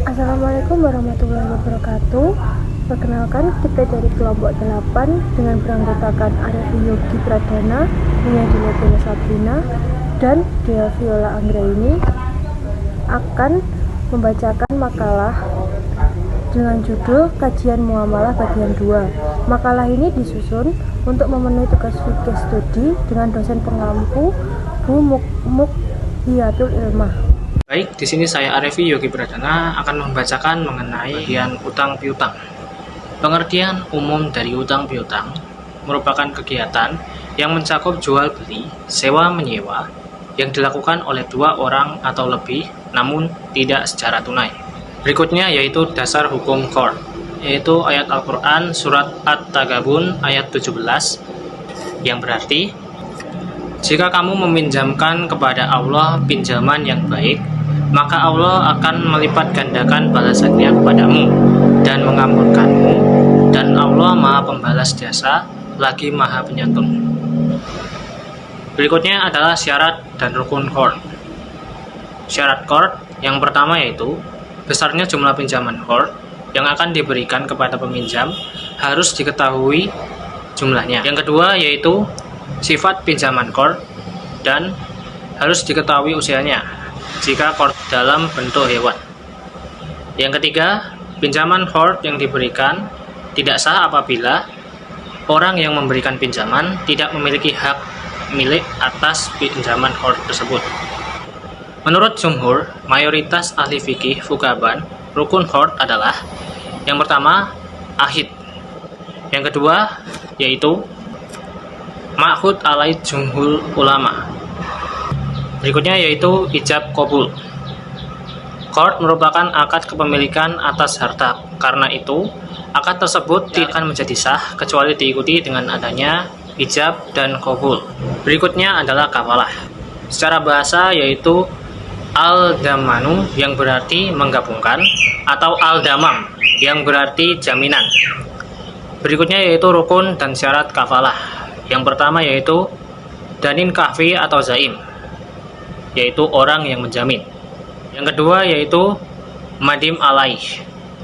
Assalamualaikum warahmatullahi wabarakatuh. Perkenalkan, kita dari kelompok 8 dengan beranggotakan Arevi Yogi Pradana, Mulyadina Bella Sabrina, dan Dea Viola Anggraini akan membacakan makalah dengan judul Kajian Muamalah bagian 2. Makalah ini disusun untuk memenuhi tugas fikih studi dengan dosen pengampu Bu Mukhiyatul Ilmah. Baik, di sini saya Arevi Yogi Pradana akan membacakan mengenai bagian utang piutang. Pengertian umum dari utang piutang merupakan kegiatan yang mencakup jual beli, sewa menyewa yang dilakukan oleh dua orang atau lebih, namun tidak secara tunai. Berikutnya yaitu dasar hukum qard, yaitu ayat Al-Quran surat At-Tagabun ayat 17 yang berarti, jika kamu meminjamkan kepada Allah pinjaman yang baik, maka Allah akan melipat gandakan balasannya kepadamu dan mengampunkanmu, dan Allah Maha Pembalas jasa lagi Maha Penyantun. Berikutnya adalah syarat dan rukun qard. Syarat qard yang pertama yaitu besarnya jumlah pinjaman qard yang akan diberikan kepada peminjam harus diketahui jumlahnya. Yang kedua yaitu sifat pinjaman qard dan harus diketahui usianya jika qard dalam bentuk hewan. Yang ketiga, pinjaman qard yang diberikan tidak sah apabila orang yang memberikan pinjaman tidak memiliki hak milik atas pinjaman qard tersebut. Menurut jumhur, mayoritas ahli fikih fuqaban, rukun qard adalah yang pertama, ahid. Yang kedua, yaitu ma'khud alai jumhur ulama. Berikutnya yaitu ijab qabul. Qard merupakan akad kepemilikan atas harta. Karena itu, akad tersebut tidak akan menjadi sah kecuali diikuti dengan adanya ijab dan qabul. Berikutnya adalah kafalah. Secara bahasa yaitu al-damanu yang berarti menggabungkan atau al-damam yang berarti jaminan. Berikutnya yaitu rukun dan syarat kafalah. Yang pertama yaitu danin kahfi atau zaim, yaitu orang yang menjamin. Yang kedua yaitu madim alaih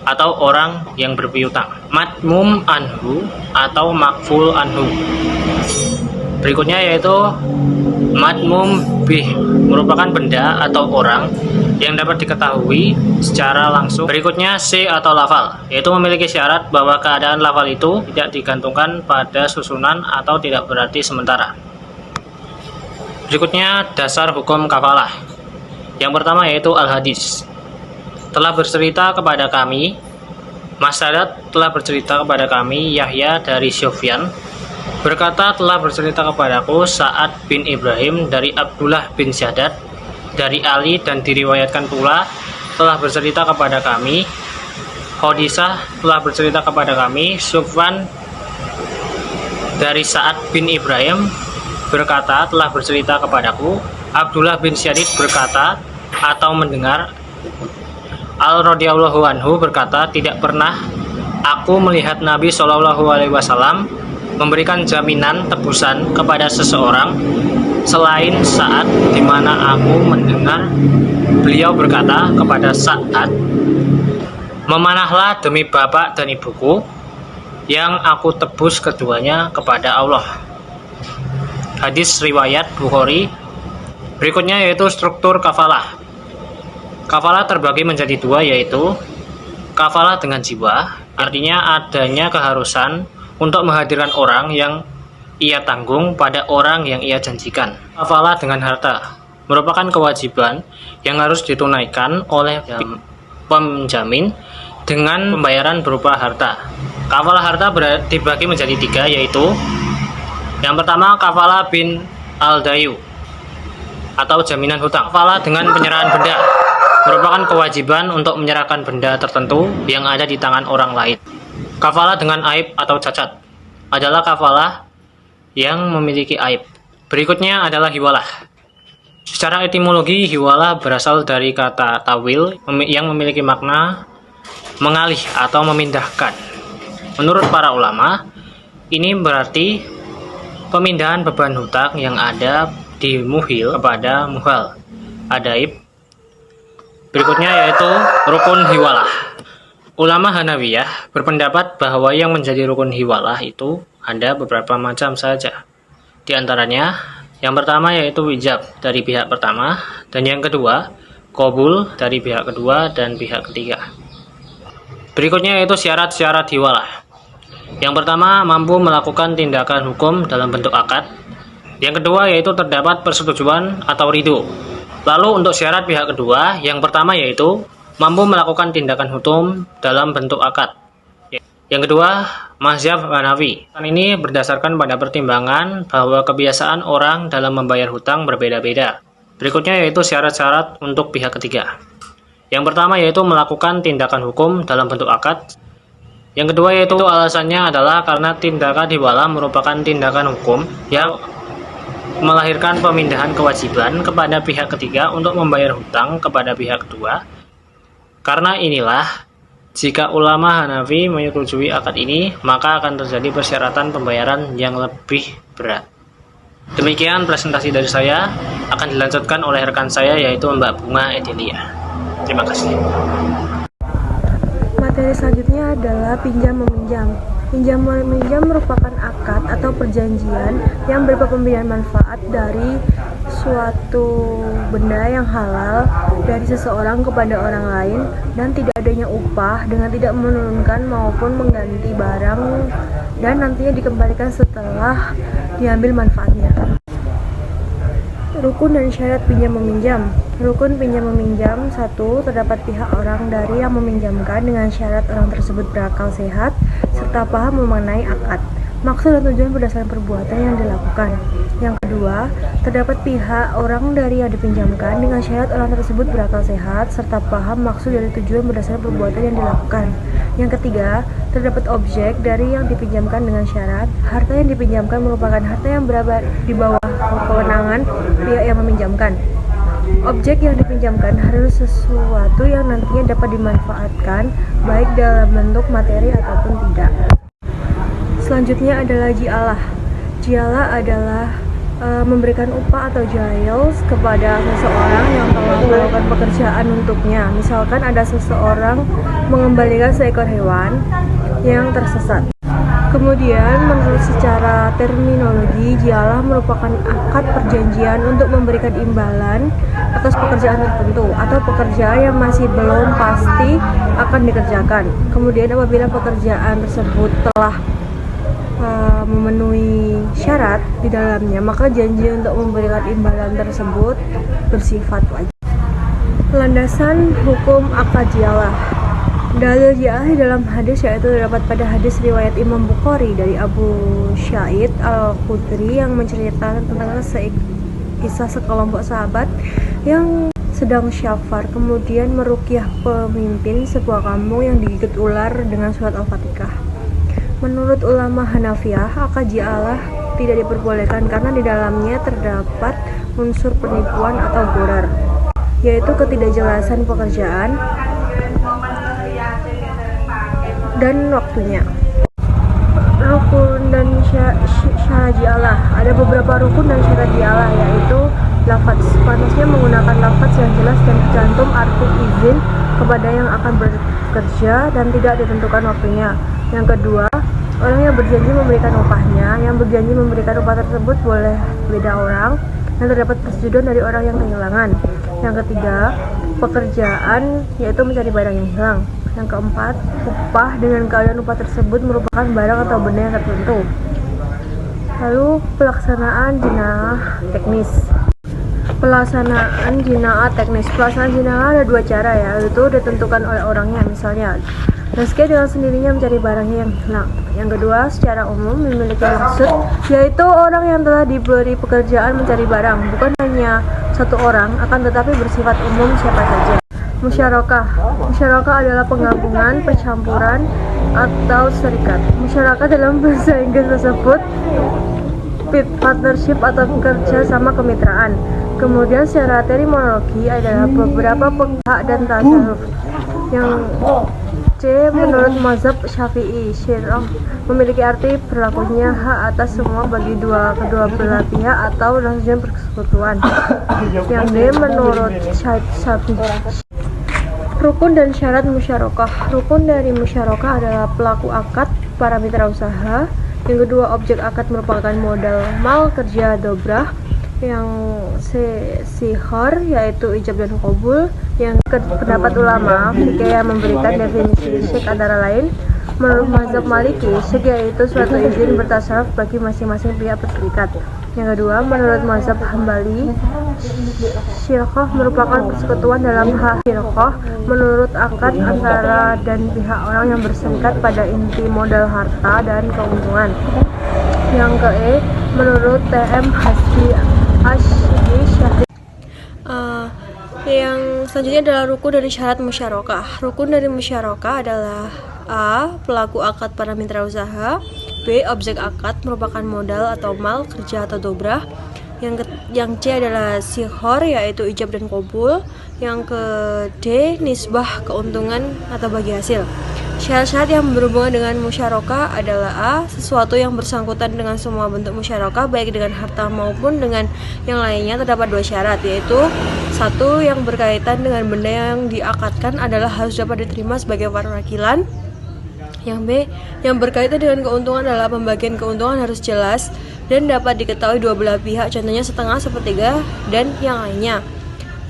atau orang yang berpiutang. Matmum anhu atau makful anhu. Berikutnya yaitu matmum bih, merupakan benda atau orang yang dapat diketahui secara langsung. Berikutnya si atau lafal, yaitu memiliki syarat bahwa keadaan lafal itu tidak digantungkan pada susunan atau tidak berarti sementara. Berikutnya dasar hukum kafalah. Yang pertama yaitu al-hadis. Telah bercerita kepada kami, Mas'adat telah bercerita kepada kami, Yahya dari Sufyan berkata telah bercerita kepadaku Sa'ad bin Ibrahim dari Abdullah bin Syaddad dari Ali, dan diriwayatkan pula telah bercerita kepada kami Khodisah telah bercerita kepada kami Sufyan dari Sa'ad bin Ibrahim berkata telah bercerita kepadaku Abdullah bin Syaddad berkata atau mendengar Al-radhiyallahu anhu berkata, tidak pernah aku melihat Nabi SAW memberikan jaminan tebusan kepada seseorang selain saat dimana aku mendengar beliau berkata kepada Sa'ad, memanahlah demi bapak dan ibuku yang aku tebus keduanya kepada Allah. Hadis riwayat Bukhari. Berikutnya yaitu struktur kafalah. Kafalah terbagi menjadi dua, yaitu kafalah dengan jiwa, artinya adanya keharusan untuk menghadirkan orang yang ia tanggung pada orang yang ia janjikan. Kafalah dengan harta merupakan kewajiban yang harus ditunaikan oleh penjamin dengan pembayaran berupa harta. Kafalah harta dibagi menjadi tiga, yaitu yang pertama kafalah bin al-dayu atau jaminan hutang. Kafalah dengan penyerahan benda merupakan kewajiban untuk menyerahkan benda tertentu yang ada di tangan orang lain. Kafalah dengan aib atau cacat adalah kafalah yang memiliki aib. Berikutnya adalah hiwalah. Secara etimologi, hiwalah berasal dari kata tawil yang memiliki makna mengalih atau memindahkan. Menurut para ulama, ini berarti pemindahan beban hutang yang ada di muhil kepada muhal, adaib, Berikutnya yaitu rukun hiwalah. Ulama Hanafiyah berpendapat bahwa yang menjadi rukun hiwalah itu ada beberapa macam saja. Di antaranya, yang pertama yaitu ijab dari pihak pertama, dan yang kedua, qabul dari pihak kedua dan pihak ketiga. Berikutnya yaitu syarat-syarat hiwalah. Yang pertama, mampu melakukan tindakan hukum dalam bentuk akad. Yang kedua yaitu terdapat persetujuan atau ridho. Lalu untuk syarat pihak kedua, yang pertama yaitu mampu melakukan tindakan hukum dalam bentuk akad. Yang kedua, mazhab Hanafi. Ini berdasarkan pada pertimbangan bahwa kebiasaan orang dalam membayar hutang berbeda-beda. Berikutnya yaitu syarat-syarat untuk pihak ketiga. Yang pertama yaitu melakukan tindakan hukum dalam bentuk akad. Yang kedua yaitu alasannya adalah karena tindakan hiwalah merupakan tindakan hukum yang melahirkan pemindahan kewajiban kepada pihak ketiga untuk membayar hutang kepada pihak kedua. Karena inilah, jika ulama Hanafi menyetujui akad ini, maka akan terjadi persyaratan pembayaran yang lebih berat. Demikian presentasi dari saya, akan dilanjutkan oleh rekan saya yaitu Mbak Bunga Edelia. Terima kasih. Materi selanjutnya adalah pinjam meminjam. Pinjam meminjam merupakan akad atau perjanjian yang berupa pemberian manfaat dari suatu benda yang halal dari seseorang kepada orang lain dan tidak adanya upah dengan tidak menurunkan maupun mengganti barang dan nantinya dikembalikan setelah diambil manfaatnya. Rukun dan syarat pinjam meminjam. Rukun pinjam meminjam 1. Terdapat pihak orang dari yang meminjamkan dengan syarat orang tersebut berakal sehat serta paham mengenai akad, maksud dan tujuan berdasarkan perbuatan yang dilakukan. Yang kedua, terdapat pihak orang dari yang dipinjamkan dengan syarat orang tersebut berakal sehat serta paham maksud dari tujuan berdasarkan perbuatan yang dilakukan. Yang ketiga, terdapat objek dari yang dipinjamkan dengan syarat harta yang dipinjamkan merupakan harta yang berada di bawah kewenangan pihak yang meminjamkan. Objek yang dipinjamkan harus sesuatu yang nantinya dapat dimanfaatkan baik dalam bentuk materi ataupun tidak. Selanjutnya adalah jialah. Jialah adalah memberikan upah atau jails kepada seseorang yang telah melakukan pekerjaan untuknya. Misalkan ada seseorang mengembalikan seekor hewan yang tersesat. Kemudian menurut secara terminologi, jialah merupakan akad perjanjian untuk memberikan imbalan atas pekerjaan tertentu atau pekerjaan yang masih belum pasti akan dikerjakan. Kemudian apabila pekerjaan tersebut telah memenuhi syarat di dalamnya, maka janji untuk memberikan imbalan tersebut bersifat wajib. Landasan hukum akad jialah. Dalil jialah dalam hadis yaitu terdapat pada hadis riwayat Imam Bukhari dari Abu Sa'id Al-Khudri yang menceritakan tentang kisah sekelompok sahabat yang sedang syafar kemudian meruqyah pemimpin sebuah kampung yang digigit ular dengan surat Al-Fatihah. Menurut ulama Hanafiyah, akad jialah tidak diperbolehkan karena di dalamnya terdapat unsur penipuan atau gharar, yaitu ketidakjelasan pekerjaan dan waktunya. Rukun dan syarat jialah. Ada beberapa rukun dan syarat jialah, yaitu lafaz. Pantasnya menggunakan lafaz yang jelas dan tercantum arti izin kepada yang akan bekerja dan tidak ditentukan waktunya. Yang kedua, orang yang berjanji memberikan upahnya. Yang berjanji memberikan upah tersebut boleh beda orang dan terdapat persetujuan dari orang yang kehilangan. Yang ketiga, pekerjaan yaitu mencari barang yang hilang. Yang keempat, upah dengan keadaan upah tersebut merupakan barang atau benda yang tertentu. Lalu pelaksanaan jinaah teknis. Pelaksanaan jinaah ada dua cara, yaitu ditentukan oleh orangnya, misalnya meski dengan sendirinya mencari barangnya yang hilang. Yang kedua, secara umum memiliki maksud, yaitu orang yang telah diberi pekerjaan mencari barang, bukan hanya satu orang, akan tetapi bersifat umum siapa saja. Musyarakah adalah penggabungan, percampuran, atau serikat. Musyarakah dalam bahasa Inggris tersebut partnership atau kerja sama kemitraan. Kemudian secara terminologi adalah beberapa hak dan tasarruf. Yang C, menurut mazhab Syafi'i, syirah memiliki arti berlakunya hak atas semua bagi kedua belah pihak atau langsung persekutuan. Yang D, menurut Rukun dan syarat musyarakah. Rukun dari musyarakah adalah pelaku akad, para mitra usaha. Yang kedua, objek akad merupakan modal mal, kerja, dobrah. Yang sihor yaitu ijab dan qabul. Yang pendapat ulama fikih yang memberikan definisi syek antara lain. Menurut mazhab Maliki, syek yaitu suatu izin bertasarruf bagi masing-masing pihak terikat. Yang kedua, menurut mazhab Hambali, syirkah merupakan persekutuan dalam hak syirkah menurut akad antara dan pihak orang yang berserikat pada inti modal harta dan keuntungan. Yang ke menurut TM Hasbi Ashri Syahri. Yang selanjutnya adalah rukun dari syarat musyarakah. Rukun dari musyarakah adalah A. Pelaku akad para mitra usaha. B. Objek akad merupakan modal atau mal, kerja atau dobrah. Yang C adalah sihor yaitu ijab dan qabul. Yang ke D. Nisbah keuntungan atau bagi hasil. Syarat-syarat yang berhubungan dengan musyarakah adalah A. Sesuatu yang bersangkutan dengan semua bentuk musyarakah baik dengan harta maupun dengan yang lainnya. Terdapat dua syarat, yaitu satu, yang berkaitan dengan benda yang diakadkan adalah harus dapat diterima sebagai perwakilan. Yang B, yang berkaitan dengan keuntungan adalah pembagian keuntungan harus jelas dan dapat diketahui dua belah pihak, contohnya setengah, sepertiga, dan yang lainnya.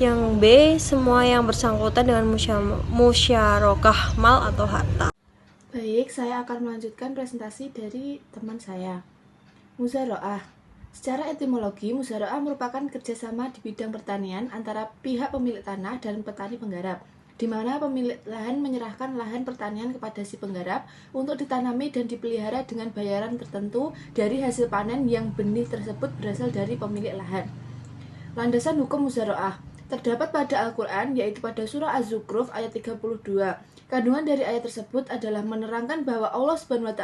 Yang B, semua yang bersangkutan dengan musyarakah mal atau harta. Baik, saya akan melanjutkan presentasi dari teman saya. Muzaraah. Secara etimologi, muzaraah merupakan kerjasama di bidang pertanian antara pihak pemilik tanah dan petani penggarap, di mana pemilik lahan menyerahkan lahan pertanian kepada si penggarap untuk ditanami dan dipelihara dengan bayaran tertentu dari hasil panen yang benih tersebut berasal dari pemilik lahan. Landasan hukum muzaraah terdapat pada Al-Quran, yaitu pada surah Az-Zukhruf ayat 32. Kandungan dari ayat tersebut adalah menerangkan bahwa Allah SWT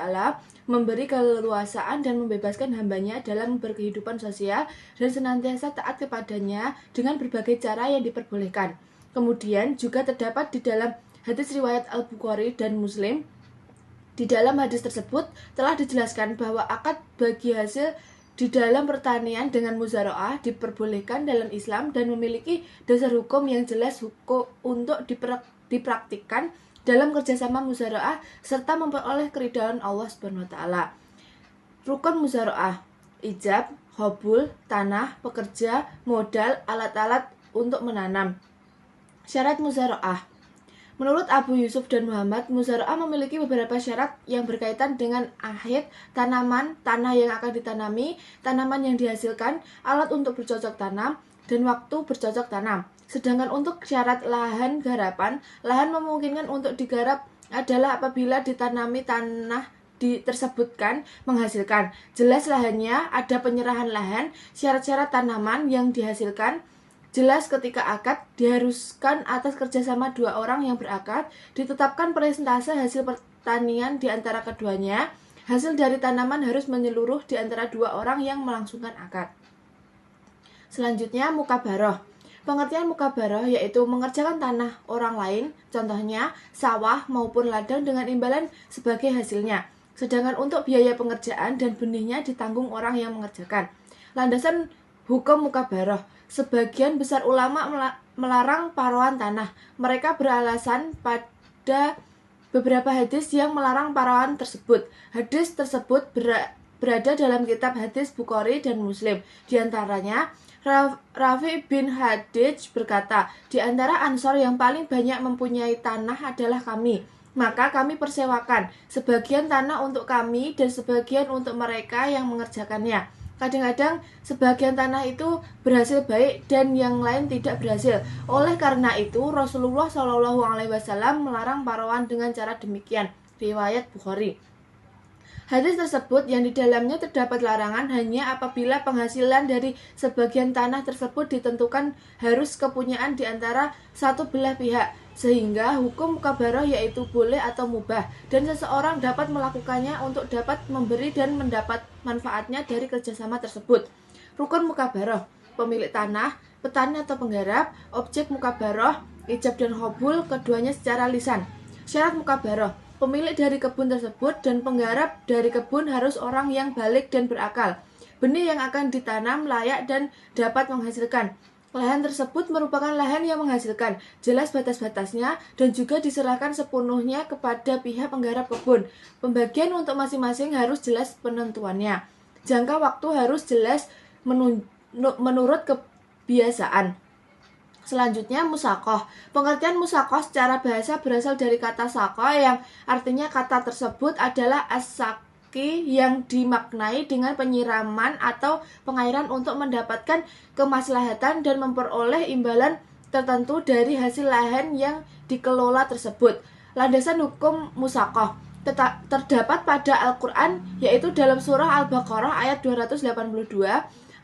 memberi keleluasaan dan membebaskan hambanya dalam berkehidupan sosial dan senantiasa taat kepadanya dengan berbagai cara yang diperbolehkan. Kemudian juga terdapat di dalam hadis riwayat Al-Bukhari dan Muslim. Di dalam hadis tersebut telah dijelaskan bahwa akad bagi hasil di dalam pertanian dengan muzaraah diperbolehkan dalam Islam dan memiliki dasar hukum yang jelas untuk dipraktikkan dalam kerjasama muzaraah serta memperoleh keridhaan Allah SWT. Rukun muzaraah: ijab, qabul, tanah, pekerja, modal, alat-alat untuk menanam. Syarat muzaraah. Menurut Abu Yusuf dan Muhammad, muzaraah memiliki beberapa syarat yang berkaitan dengan ahid, tanaman, tanah yang akan ditanami, tanaman yang dihasilkan, alat untuk bercocok tanam, dan waktu bercocok tanam. Sedangkan untuk syarat lahan garapan, lahan memungkinkan untuk digarap adalah apabila ditanami tanah tersebutkan menghasilkan. Jelas lahannya, ada penyerahan lahan, syarat-syarat tanaman yang dihasilkan, jelas ketika akad, diharuskan atas kerjasama dua orang yang berakad, ditetapkan persentase hasil pertanian di antara keduanya, hasil dari tanaman harus menyeluruh di antara dua orang yang melangsungkan akad. Selanjutnya, mukabaroh. Pengertian mukabaroh yaitu mengerjakan tanah orang lain, contohnya sawah maupun ladang dengan imbalan sebagai hasilnya. Sedangkan untuk biaya pengerjaan dan benihnya ditanggung orang yang mengerjakan. Landasan hukum mukabaroh. Sebagian besar ulama melarang paruan tanah. Mereka beralasan pada beberapa hadis yang melarang paruan tersebut. Hadis tersebut berada dalam kitab hadis Bukhari dan Muslim. Di antaranya, Rafi bin Hadij berkata, di antara Ansor yang paling banyak mempunyai tanah adalah kami. Maka kami persewakan sebagian tanah untuk kami dan sebagian untuk mereka yang mengerjakannya. Kadang-kadang sebagian tanah itu berhasil baik dan yang lain tidak berhasil. Oleh karena itu Rasulullah SAW melarang paruan dengan cara demikian. Riwayat Bukhari. Hadis tersebut yang di dalamnya terdapat larangan hanya apabila penghasilan dari sebagian tanah tersebut ditentukan harus kepunyaan di antara satu belah pihak, sehingga hukum mukabaroh yaitu boleh atau mubah, dan seseorang dapat melakukannya untuk dapat memberi dan mendapat manfaatnya dari kerjasama tersebut. Rukun mukabaroh: pemilik tanah, petani atau penggarap, objek mukabaroh, ijab dan qabul, keduanya secara lisan. Syarat mukabaroh: pemilik dari kebun tersebut dan penggarap dari kebun harus orang yang balik dan berakal. Benih yang akan ditanam layak dan dapat menghasilkan. Lahan tersebut merupakan lahan yang menghasilkan, jelas batas-batasnya, dan juga diserahkan sepenuhnya kepada pihak penggarap kebun. Pembagian untuk masing-masing harus jelas penentuannya. Jangka waktu harus jelas menurut kebiasaan. Selanjutnya, musakoh. Pengertian musakoh secara bahasa berasal dari kata sakoh yang artinya kata tersebut adalah yang dimaknai dengan penyiraman atau pengairan untuk mendapatkan kemaslahatan dan memperoleh imbalan tertentu dari hasil lahan yang dikelola tersebut. Landasan hukum musakoh terdapat pada Al-Quran, yaitu dalam surah Al-Baqarah ayat 282.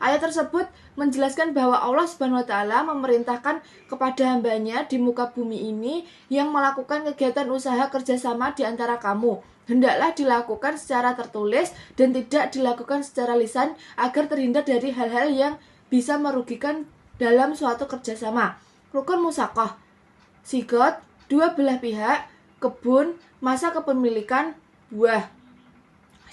Ayat tersebut menjelaskan bahwa Allah Subhanahu wa Ta'ala memerintahkan kepada hambanya di muka bumi ini yang melakukan kegiatan usaha kerjasama di antara kamu. Hendaklah dilakukan secara tertulis dan tidak dilakukan secara lisan agar terhindar dari hal-hal yang bisa merugikan dalam suatu kerjasama. Rukun musakoh, sigot, dua belah pihak, kebun, masa kepemilikan, buah.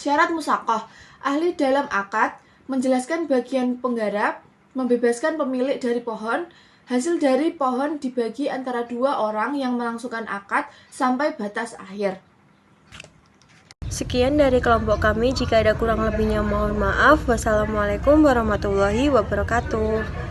Syarat musakoh, ahli dalam akad, menjelaskan bagian penggarap, membebaskan pemilik dari pohon, hasil dari pohon dibagi antara dua orang yang melangsungkan akad sampai batas akhir. Sekian dari kelompok kami, jika ada kurang lebihnya mohon maaf. Wassalamualaikum warahmatullahi wabarakatuh.